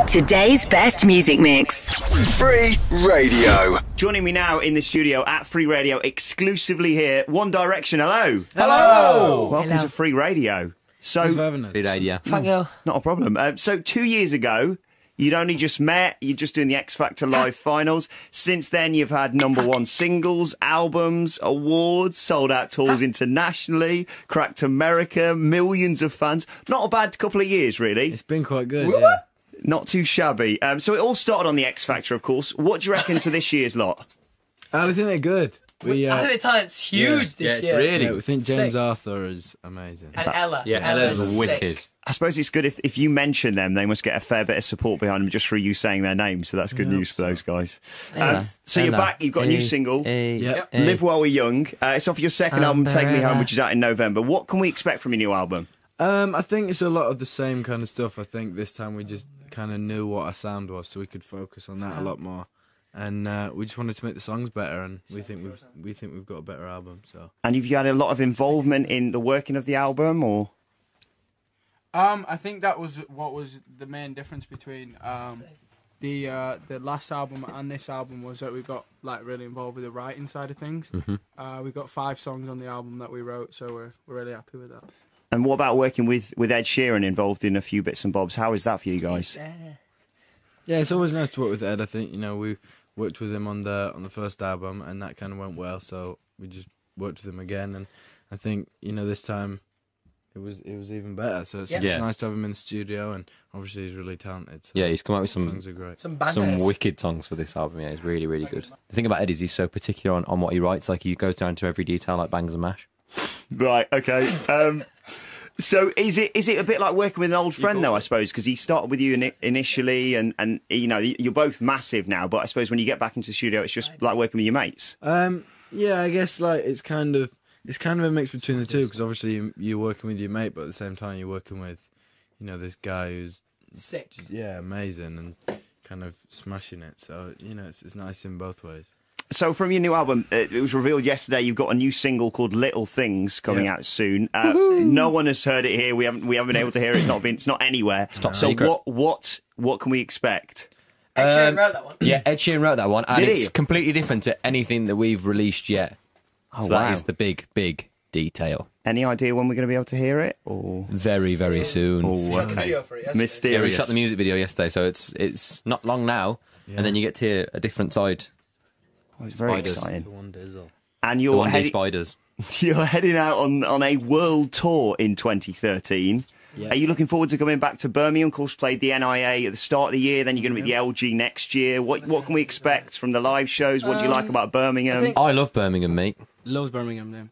Today's best music mix. Free Radio. Joining me now in the studio at Free Radio, exclusively here, One Direction. Hello. Hello. Welcome to Free Radio. So, Thanks for having us. Good idea. Thank you. not a problem. So 2 years ago, you'd only just met. You're just doing the X Factor Live finals. Since then, you've had #1 singles, albums, awards, sold out tours internationally, cracked America, millions of fans. Not a bad couple of years, really. It's been quite good, yeah. Not too shabby. So it all started on the X Factor, of course. What do you reckon to this year's lot? I think they're good. I think the talent's huge this year. really. Yeah, we think James Sick. Arthur is amazing. And Ella. Yeah, Ella's sick. wicked. I suppose it's good if you mention them, they must get a fair bit of support behind them just for you saying their names. So that's good news for those guys. So you're back. You've got a new single, Yep. Live While We're Young. It's off your second album, Take Me Home, which is out in November. What can we expect from your new album? I think it's a lot of the same kind of stuff. I think this time we just kind of knew what our sound was, so we could focus on that a lot more. And we just wanted to make the songs better, and we think we've got a better album. So. And have you had a lot of involvement in the working of the album, or? I think that was what was the main difference between the last album and this album was that we got like really involved with the writing side of things. We got 5 songs on the album that we wrote, so we're really happy with that. And what about working with Ed Sheeran involved in a few bits and bobs? How is that for you guys? Yeah, it's always nice to work with Ed. I think we worked with him on the first album, and that kind of went well. So we just worked with him again, and I think this time it was even better. So it's nice to have him in the studio, and obviously he's really talented. So Yeah, he's come out with songs are great. Some bangers. some wicked songs for this album. Yeah, it's really, really good. The thing about Ed is he's so particular on what he writes. Like, he goes down to every detail, like Bangers and Mash. Right, okay. So is it a bit like working with an old friend, though, I suppose? Because he started with you initially, and you're both massive now, but I suppose when you get back into the studio, it's just like working with your mates. Yeah, I guess like it's kind of a mix between the two, because obviously you're working with your mate, but at the same time you're working with, this guy who's Sick. amazing and kind of smashing it. So it's nice in both ways. So from your new album, it was revealed yesterday you've got a new single called Little Things coming out soon. No one has heard it here. We haven't been able to hear it. It's not anywhere. top So secret. what can we expect? Ed Sheeran wrote that one. Yeah, Ed Sheeran wrote that one, and Did he? it's completely different to anything that we've released yet. Oh, So wow. that is the big, big detail. Any idea when we're going to be able to hear it? Or Very, very soon. Oh, Shot the okay. video for it yesterday. Yeah, we Mysterious. shot the music video yesterday, so it's not long now, and then you get to hear a different side. Oh, it's very Spiders. exciting. The one Dizzle. And The you're one-day heading, spiders. you're heading out on a world tour in 2013. Yeah. Are you looking forward to coming back to Birmingham? Of course, played the NIA at the start of the year, then you're going to be at the LG next year. What can we expect from the live shows? What do you like about Birmingham? I love Birmingham, mate. Loves Birmingham then.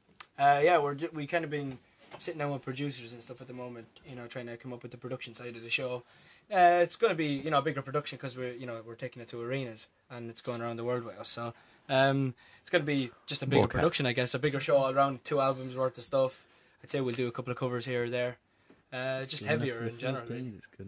We kind of been sitting down with producers and stuff at the moment, trying to come up with the production side of the show. It's going to be, a bigger production because we're taking it to arenas and it's going around the world with us. So it's going to be just a bigger production, I guess, a bigger show all around, 2 albums worth of stuff. I'd say we'll do a couple of covers here or there. Just heavier in general.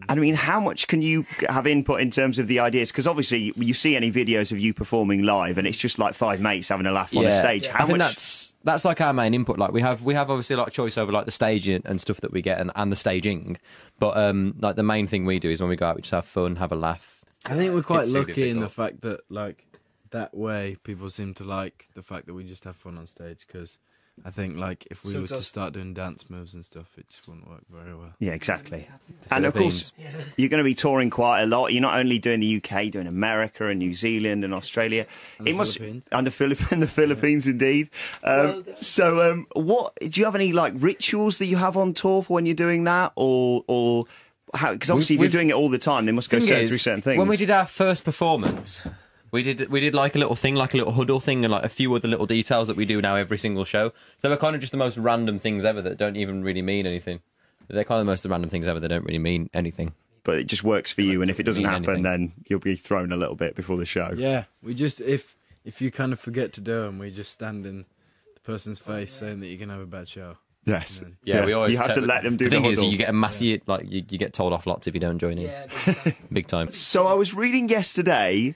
I mean, how much can you have input in terms of the ideas? Because obviously, you see any videos of you performing live, and it's just like 5 mates having a laugh on a stage. Yeah. How I think much? that's like our main input. Like we have obviously a lot of choice over like the staging and stuff that we get and the staging, but like the main thing we do is when we go out, we just have fun, have a laugh. I think we're quite It's super lucky in the difficult. fact that like that way people seem to like the fact that we just have fun on stage, because I think like if we were to start doing dance moves and stuff, it just wouldn't work very well. Yeah, exactly. And of course, you're going to be touring quite a lot. You're not only doing the UK, doing America and New Zealand and Australia. And the Philippines. And the Philippines, indeed. What do you have any like rituals that you have on tour for when you're doing that, or how? Because obviously, if you're doing it all the time, they must go through certain things. When we did our first performance, we did like a little thing, like a little huddle thing, and like a few other little details that we do now every single show. They were kind of just the most random things ever that don't even really mean anything. They're kind of the most random things ever that don't really mean anything. But it just works for you, and if it doesn't Mean happen, anything. then you'll be thrown a little bit before the show. Yeah, we just if you kind of forget to do them, we just stand in the person's face saying that you're gonna have a bad show. Yes. Yeah, we always you have to let them do the the thing is, huddle. you get a massive you get told off lots if you don't join in. Yeah, Big time. So I was reading yesterday,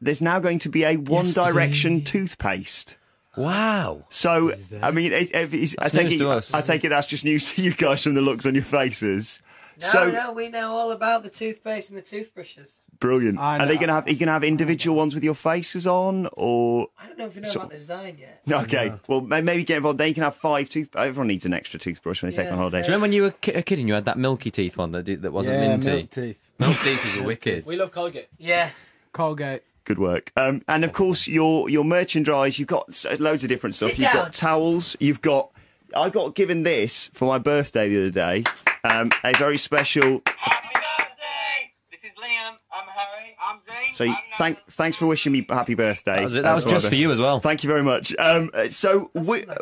there's now going to be a One Direction toothpaste. Wow. So, I mean, I take news to us. it that's just news to you guys from the looks on your faces. No, we know all about the toothpaste and the toothbrushes. Brilliant. I Are they know. gonna have? Are you gonna have individual ones with your faces on, or? I don't know if you know So- about the design yet. Okay, well maybe get involved. Then you can have 5 tooth. Everyone needs an extra toothbrush when they take Yeah, on holiday. Do you remember when you were a kid and you had that milky teeth one that wasn't minty? milk teeth. Milk teeth is wicked. We love Colgate. Yeah. Colgate. Good work. And of course, your merchandise. You've got loads of different stuff. Sit You've down. got towels. You've got. I got given this for my birthday the other day. A very special. Happy birthday! This is Liam. I'm Harry. I'm Zane. So thanks for wishing me happy birthday. That was just for you as well. Thank you very much.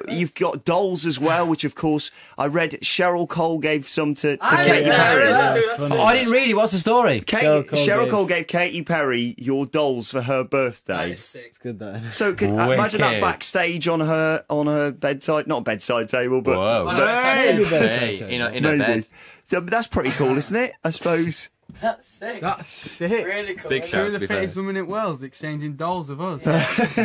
You've got dolls as well, which of course I read Cheryl Cole gave some to I Katy read that, Perry. that's funny. Oh, I didn't read it. What's the story? Cheryl Cole gave Katy Perry your dolls for her That birthday. is sick. It's good that. So imagine that Wicked. backstage on her bedside, not bedside table, but Whoa. On a bedside Maybe table. bedside Hey, table. in a maybe. bed. So, but that's pretty cool, isn't it? I suppose. That's sick. That's sick. Really cool. big isn't shout. it? Two of to be the fittest fair. women in Wales exchanging dolls of us.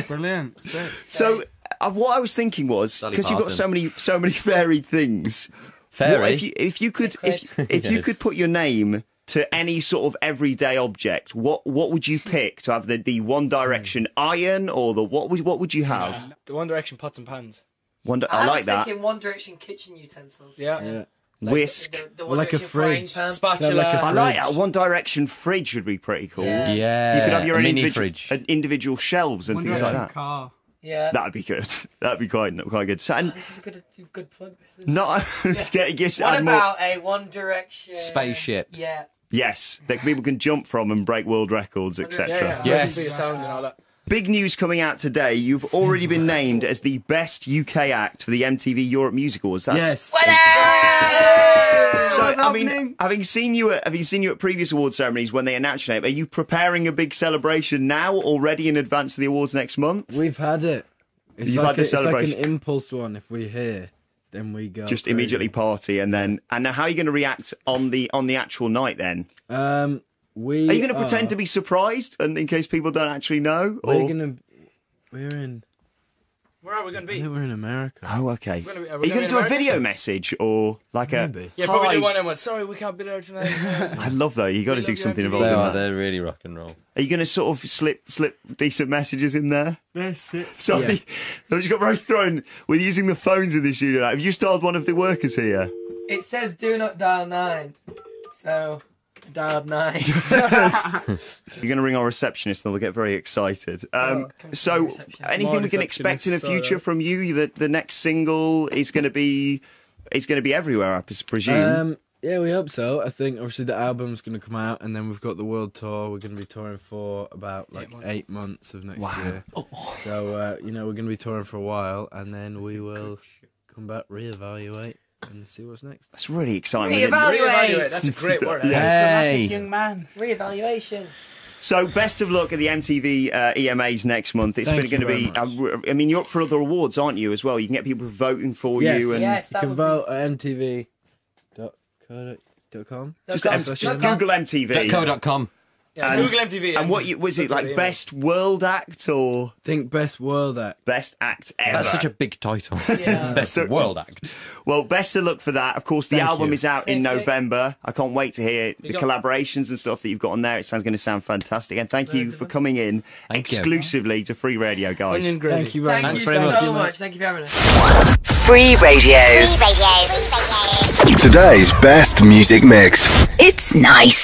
Brilliant. Sick. So what I was thinking was Dolly because you've got Parton. so many varied things. Fairy. What if you could if you Yes. could put your name to any sort of everyday object, what would you pick to have the One Direction iron or the what would you have? The One Direction pots and pans. I I like was that. thinking One Direction kitchen utensils. Yeah. Yeah. Whisk. The Or One like a Direction frying fridge. pan. Spatula. like a I like that. A One Direction fridge would be pretty cool. Yeah. Yeah. You could have your a own mini individual, fridge. individual shelves and One things like Direction that. car. Yeah. That'd be good. That'd be quite good. So, and This is a good plug. This isn't it? not just getting What add more. about a One Direction Spaceship. Yeah. Yes, that people can jump from and break world records, etc. Yeah. Yes. Sound and all that. Big news coming out today. You've already been named as the best UK act for the MTV Europe Music Awards. Yes. So, I mean, having seen you at previous award ceremonies when they announced your name, are you preparing a big celebration now already in advance of the awards next month? We've had it. It's You've like had the it's like celebration. an impulse one. If we hear, then we go. Just crazy. immediately party and now how are you going to react on the actual night then? Are you going to pretend to be surprised and in case people don't actually know? Or... We're in. Where are we going to I be? think we're in America. Oh, okay. We're gonna be- Are you going to do a video message or like Maybe. Yeah, probably hi? do one and one. Sorry, we can't be there tonight. I love that. You got to We do love something you, MTV. involved They in are. that. They're really rock and roll. Are you going to sort of slip decent messages in there? That's it. Sorry, I just got very thrown with using the phones in the studio. Have you started one of the workers here? It says do not dial 9. So, dialed 9. You're going to ring our receptionist and they'll get very excited. come to the So, receptionist. anything More we can expect in the receptionists, future from you? The next single is going to be everywhere, I presume. Yeah, we hope so. I think obviously the album's going to come out, and then we've got the world tour. We're going to be touring for about like 8 months of next year. So we're going to be touring for a while, and then we will come back, reevaluate, and see what's next. That's really exciting. isn't it? Reevaluate. That's a great word. Hey. Young man. Reevaluation. So, best of luck at the MTV EMAs next month. It's Thank going to you be. very much. I mean, you're up for other awards, aren't you? As well, you can get people voting for Yes. you, and Yes, You that can would vote at mtv.co.com. just .com. Google MTV. .co.com. Yeah, And- Google MTV. And what was it like? Email. Best world act or Think best world act. best act ever? That's such a big title. Yeah. Best So- world act. Well, best of luck for that. Of course, the Thank album you. is out in Thank you. November. I can't wait to hear the got- collaborations and stuff that you've got on there. It's going to sound fantastic. And thank you for coming in Thank you. exclusively to Free Radio, guys. Onion gravy. Thank you very Thank much. you very so much. much. Thank you for having us. Free Radio. Today's best music mix. It's nice.